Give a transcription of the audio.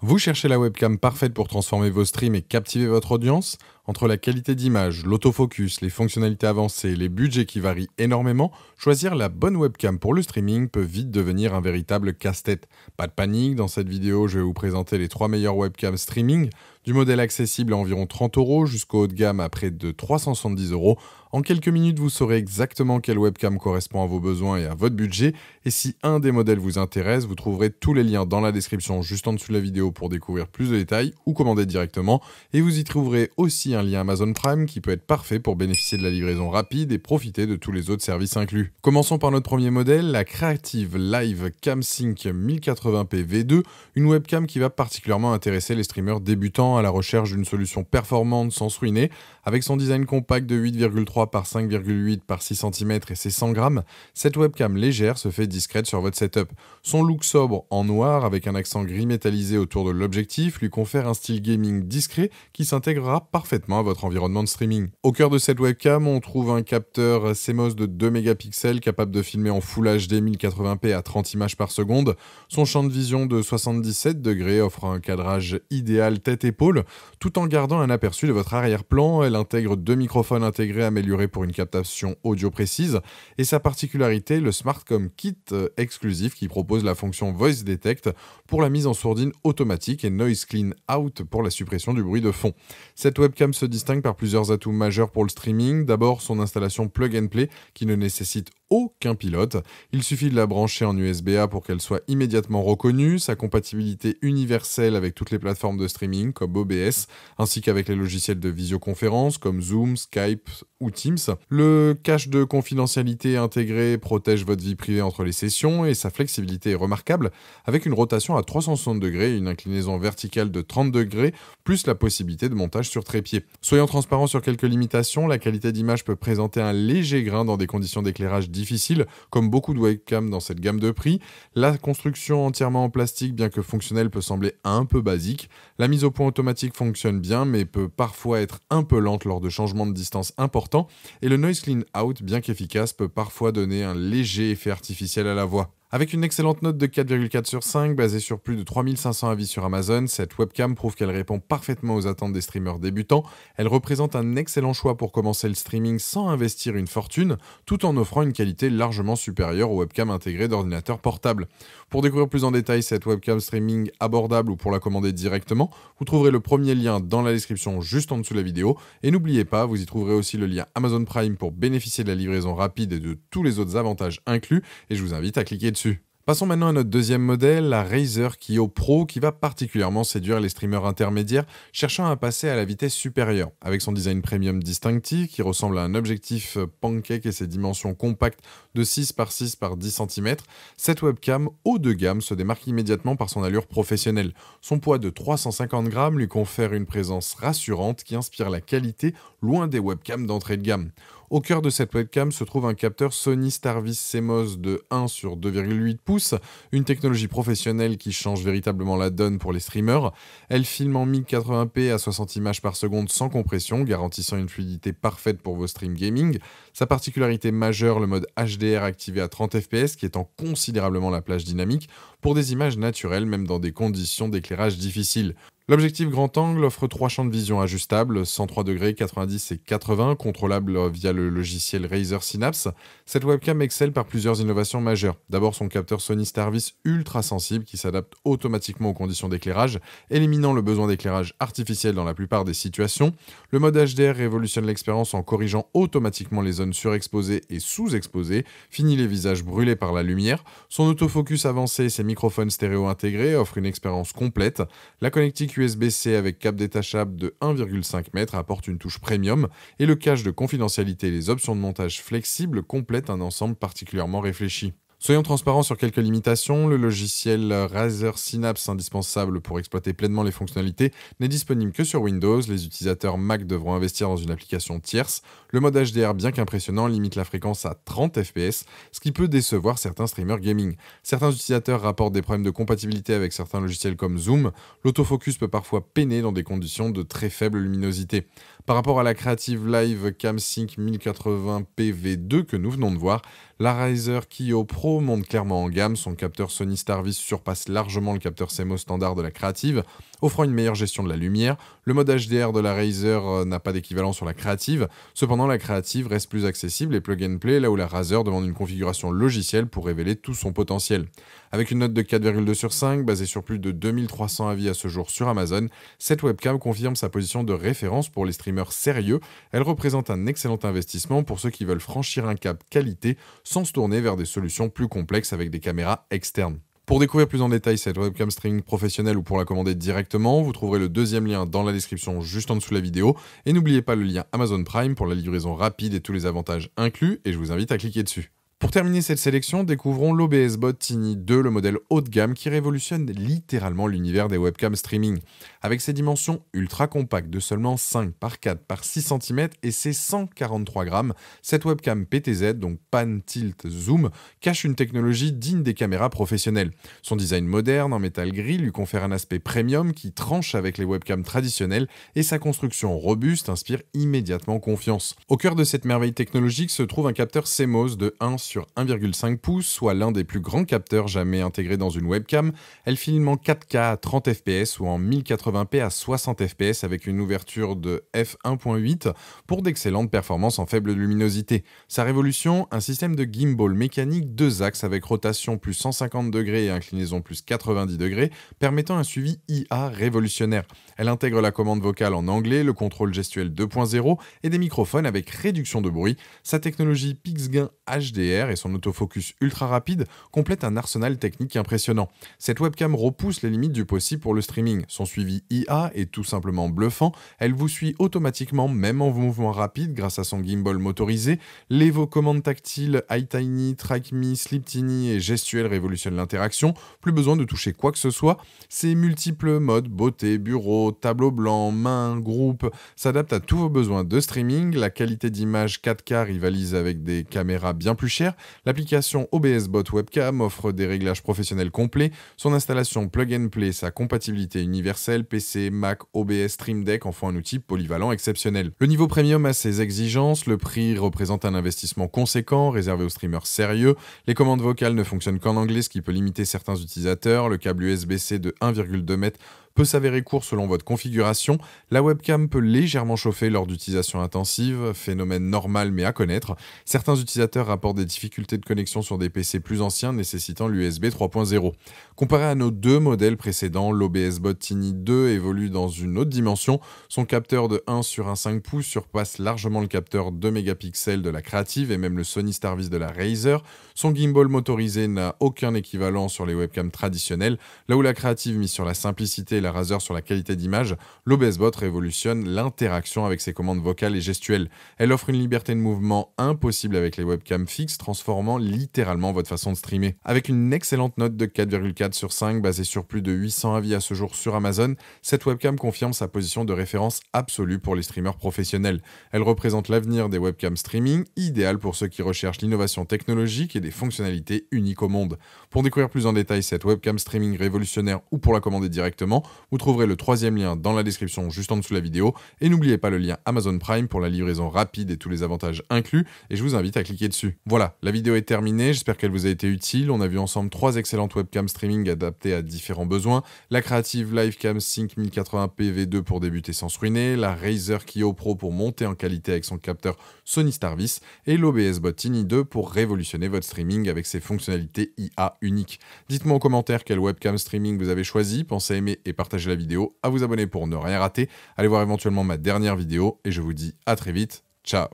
Vous cherchez la webcam parfaite pour transformer vos streams et captiver votre audience? Entre la qualité d'image, l'autofocus, les fonctionnalités avancées, les budgets qui varient énormément, choisir la bonne webcam pour le streaming peut vite devenir un véritable casse-tête. Pas de panique, dans cette vidéo, je vais vous présenter les 3 meilleures webcams streaming, du modèle accessible à environ 30 euros jusqu'au haut de gamme à près de 370 euros. En quelques minutes, vous saurez exactement quelle webcam correspond à vos besoins et à votre budget. Et si un des modèles vous intéresse, vous trouverez tous les liens dans la description juste en dessous de la vidéo pour découvrir plus de détails ou commander directement. Et vous y trouverez aussi un lien Amazon Prime qui peut être parfait pour bénéficier de la livraison rapide et profiter de tous les autres services inclus. Commençons par notre premier modèle, la Creative Live CamSync 1080p V2, une webcam qui va particulièrement intéresser les streamers débutants à la recherche d'une solution performante sans se ruiner. Avec son design compact de 8,3 par 5,8 par 6 cm et ses 100 grammes, cette webcam légère se fait discrète sur votre setup. Son look sobre en noir avec un accent gris métallisé autour de l'objectif lui confère un style gaming discret qui s'intégrera parfaitement à votre environnement de streaming. Au cœur de cette webcam, on trouve un capteur CMOS de 2 mégapixels capable de filmer en Full HD 1080p à 30 images par seconde. Son champ de vision de 77 degrés offre un cadrage idéal tête-épaule tout en gardant un aperçu de votre arrière-plan. Elle intègre 2 microphones intégrés améliorés pour une captation audio précise et sa particularité, le Smartcom Kit exclusif qui propose la fonction Voice Detect pour la mise en sourdine automatique et Noise Clean Out pour la suppression du bruit de fond. Cette webcam se distingue par plusieurs atouts majeurs pour le streaming. D'abord, son installation plug and play qui ne nécessite aucun pilote. Il suffit de la brancher en USB-A pour qu'elle soit immédiatement reconnue, sa compatibilité universelle avec toutes les plateformes de streaming comme OBS, ainsi qu'avec les logiciels de visioconférence comme Zoom, Skype ou Teams. Le cache de confidentialité intégré protège votre vie privée entre les sessions et sa flexibilité est remarquable avec une rotation à 360 degrés et une inclinaison verticale de 30 degrés, plus la possibilité de montage sur trépied. Soyons transparents sur quelques limitations, la qualité d'image peut présenter un léger grain dans des conditions d'éclairage difficiles, comme beaucoup de webcams dans cette gamme de prix. La construction entièrement en plastique, bien que fonctionnelle, peut sembler un peu basique. La mise au point automatique fonctionne bien, mais peut parfois être un peu lente lors de changements de distance importants. Et le Noise Clean Out, bien qu'efficace, peut parfois donner un léger effet artificiel à la voix. Avec une excellente note de 4,4 sur 5, basée sur plus de 3500 avis sur Amazon, cette webcam prouve qu'elle répond parfaitement aux attentes des streamers débutants. Elle représente un excellent choix pour commencer le streaming sans investir une fortune, tout en offrant une qualité largement supérieure aux webcams intégrées d'ordinateurs portables. Pour découvrir plus en détail cette webcam streaming abordable ou pour la commander directement, vous trouverez le premier lien dans la description juste en dessous de la vidéo. Et n'oubliez pas, vous y trouverez aussi le lien Amazon Prime pour bénéficier de la livraison rapide et de tous les autres avantages inclus. Et je vous invite à cliquer dessus. Passons maintenant à notre deuxième modèle, la Razer Kiyo Pro, qui va particulièrement séduire les streamers intermédiaires cherchant à passer à la vitesse supérieure. Avec son design premium distinctif qui ressemble à un objectif pancake et ses dimensions compactes de 6 par 6 par 10 cm, cette webcam haut de gamme se démarque immédiatement par son allure professionnelle. Son poids de 350 grammes lui confère une présence rassurante qui inspire la qualité loin des webcams d'entrée de gamme. Au cœur de cette webcam se trouve un capteur Sony Starvis CMOS de 1 sur 2,8 pouces, une technologie professionnelle qui change véritablement la donne pour les streamers. Elle filme en 1080p à 60 images par seconde sans compression, garantissant une fluidité parfaite pour vos streams gaming. Sa particularité majeure, le mode HDR activé à 30 fps qui étend considérablement la plage dynamique pour des images naturelles même dans des conditions d'éclairage difficiles. L'objectif grand angle offre 3 champs de vision ajustables, 103 degrés, 90 et 80, contrôlables via le logiciel Razer Synapse. Cette webcam excelle par plusieurs innovations majeures. D'abord son capteur Sony Starvis ultra sensible qui s'adapte automatiquement aux conditions d'éclairage, éliminant le besoin d'éclairage artificiel dans la plupart des situations. Le mode HDR révolutionne l'expérience en corrigeant automatiquement les zones surexposées et sous-exposées, finit les visages brûlés par la lumière. Son autofocus avancé et ses microphones stéréo intégrés offrent une expérience complète. La connectique USB-C avec câble détachable de 1,5 m apporte une touche premium et le cache de confidentialité et les options de montage flexibles complètent un ensemble particulièrement réfléchi. Soyons transparents sur quelques limitations, le logiciel Razer Synapse indispensable pour exploiter pleinement les fonctionnalités n'est disponible que sur Windows, les utilisateurs Mac devront investir dans une application tierce. Le mode HDR bien qu'impressionnant limite la fréquence à 30 fps, ce qui peut décevoir certains streamers gaming. Certains utilisateurs rapportent des problèmes de compatibilité avec certains logiciels comme Zoom, l'autofocus peut parfois peiner dans des conditions de très faible luminosité. Par rapport à la Creative Live CamSync 1080p V2 que nous venons de voir, La Razer Kiyo Pro monte clairement en gamme, son capteur Sony Starvis surpasse largement le capteur CMOS standard de la Creative, offrant une meilleure gestion de la lumière. Le mode HDR de la Razer n'a pas d'équivalent sur la Creative, cependant la Creative reste plus accessible et plug and play, là où la Razer demande une configuration logicielle pour révéler tout son potentiel. Avec une note de 4,2 sur 5, basée sur plus de 2300 avis à ce jour sur Amazon, cette webcam confirme sa position de référence pour les streamers sérieux. Elle représente un excellent investissement pour ceux qui veulent franchir un cap qualité sans se tourner vers des solutions plus complexes avec des caméras externes. Pour découvrir plus en détail cette webcam streaming professionnelle ou pour la commander directement, vous trouverez le deuxième lien dans la description juste en dessous de la vidéo. Et n'oubliez pas le lien Amazon Prime pour la livraison rapide et tous les avantages inclus, et je vous invite à cliquer dessus. Pour terminer cette sélection, découvrons l'OBS Bot Tiny 2, le modèle haut de gamme qui révolutionne littéralement l'univers des webcams streaming. Avec ses dimensions ultra compactes de seulement 5 par 4 par 6 cm et ses 143 grammes, cette webcam PTZ, donc Pan Tilt Zoom, cache une technologie digne des caméras professionnelles. Son design moderne en métal gris lui confère un aspect premium qui tranche avec les webcams traditionnelles et sa construction robuste inspire immédiatement confiance. Au cœur de cette merveille technologique se trouve un capteur CMOS de 1 sur 1,5 pouces, soit l'un des plus grands capteurs jamais intégrés dans une webcam. Elle filme en 4K à 30 fps ou en 1080p à 60 fps avec une ouverture de f1.8 pour d'excellentes performances en faible luminosité. Sa révolution, un système de gimbal mécanique 2 axes avec rotation plus 150 degrés et inclinaison plus 90 degrés, permettant un suivi IA révolutionnaire. Elle intègre la commande vocale en anglais, le contrôle gestuel 2.0 et des microphones avec réduction de bruit. Sa technologie PixGain HDR et son autofocus ultra rapide complètent un arsenal technique impressionnant. Cette webcam repousse les limites du possible pour le streaming. Son suivi IA est tout simplement bluffant. Elle vous suit automatiquement même en mouvement rapide grâce à son gimbal motorisé. Les commandes tactiles iTiny, TrackMe, SleepTiny et gestuelle révolutionnent l'interaction. Plus besoin de toucher quoi que ce soit. Ces multiples modes, beauté, bureau, tableau blanc, main, groupe, s'adaptent à tous vos besoins de streaming. La qualité d'image 4K rivalise avec des caméras bien plus chères. L'application OBS Bot Webcam offre des réglages professionnels complets. Son installation plug and play, sa compatibilité universelle, PC, Mac, OBS, Stream Deck en font un outil polyvalent exceptionnel. Le niveau premium a ses exigences, le prix représente un investissement conséquent réservé aux streamers sérieux. Les commandes vocales ne fonctionnent qu'en anglais, ce qui peut limiter certains utilisateurs. Le câble USB-C de 1,2 m peut s'avérer court selon votre configuration. La webcam peut légèrement chauffer lors d'utilisation intensive, phénomène normal mais à connaître. Certains utilisateurs rapportent des difficultés de connexion sur des PC plus anciens nécessitant l'USB 3.0. Comparé à nos deux modèles précédents, l'OBS Bot Tiny 2 évolue dans une autre dimension. Son capteur de 1 sur 1,5 pouces surpasse largement le capteur 2 mégapixels de la Creative et même le Sony Starvis de la Razer. Son gimbal motorisé n'a aucun équivalent sur les webcams traditionnelles. Là où la Creative mise sur la simplicité et la Razer sur la qualité d'image, l'OBS Bot révolutionne l'interaction avec ses commandes vocales et gestuelles. Elle offre une liberté de mouvement impossible avec les webcams fixes, transformant littéralement votre façon de streamer. Avec une excellente note de 4,4 sur 5 basée sur plus de 800 avis à ce jour sur Amazon, cette webcam confirme sa position de référence absolue pour les streamers professionnels. Elle représente l'avenir des webcams streaming, idéale pour ceux qui recherchent l'innovation technologique et des fonctionnalités uniques au monde. Pour découvrir plus en détail cette webcam streaming révolutionnaire ou pour la commander directement, vous trouverez le troisième lien dans la description juste en dessous de la vidéo. Et n'oubliez pas le lien Amazon Prime pour la livraison rapide et tous les avantages inclus. Et je vous invite à cliquer dessus. Voilà, la vidéo est terminée. J'espère qu'elle vous a été utile. On a vu ensemble 3 excellentes webcams streaming adaptées à différents besoins. La Creative Livecam Sync 1080p V2 pour débuter sans se ruiner. La Razer Kiyo Pro pour monter en qualité avec son capteur Sony Starvis. Et l'OBS Bot Tiny 2 pour révolutionner votre streaming avec ses fonctionnalités IA uniques. Dites-moi en commentaire quelle webcam streaming vous avez choisi. Pensez à aimer et partager la vidéo, à vous abonner pour ne rien rater. Allez voir éventuellement ma dernière vidéo et je vous dis à très vite. Ciao.